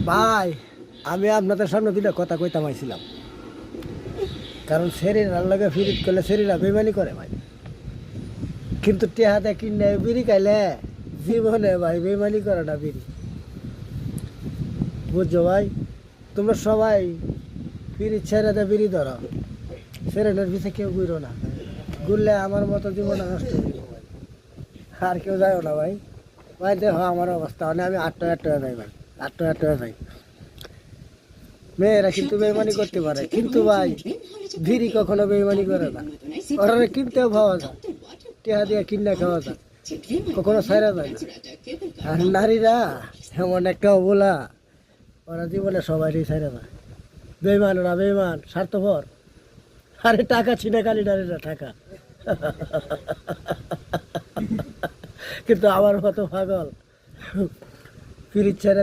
ভাই আমি আপনাদের সামনে দুটো কথা কইতাম আইছিলাম, কারণ শরীরের লাগে ফিরিত করলে শরীরা বেমানি করে ভাই, কিন্তু টেহাতে কিনে বিড়ি খাইলে জীবনে ভাই বেমানি করে না বিড়ি, বুঝছো ভাই? তোমরা সবাই বিড়ি ছেড়ে বিড়ি ধরো, সেরেনের পিছিয়ে কেউ ঘুরো না, ঘুরলে আমার মতো জীবন নষ্ট হয়ে যাবে ভাই। আর কেউ যাও না ভাই। ভাই দেখো আমার অবস্থা, মানে আমি আটটা যাই ভাই, আটটা যাই। মেয়েরা কিন্তু বেইমানি করতে পারে, কিন্তু ভাই ভিড়ি কখনো বেইমানি করে না। ওরা কিনতেও খাওয়া যায়, টেহা দিয়ে কিনে খাওয়া যায়, কখনো ছাইরা যায় না। আর নারীরা এমন একটা অবলা, ওরা জীবনে সবাই ছাইরা যায়। বেইমান, ওরা বেইমান, স্বার্থপর। আরে টাকা ছিনে খালি নারীরা টাকা, কিন্তু আমার মতো পাগল ফিরিত ছেড়ে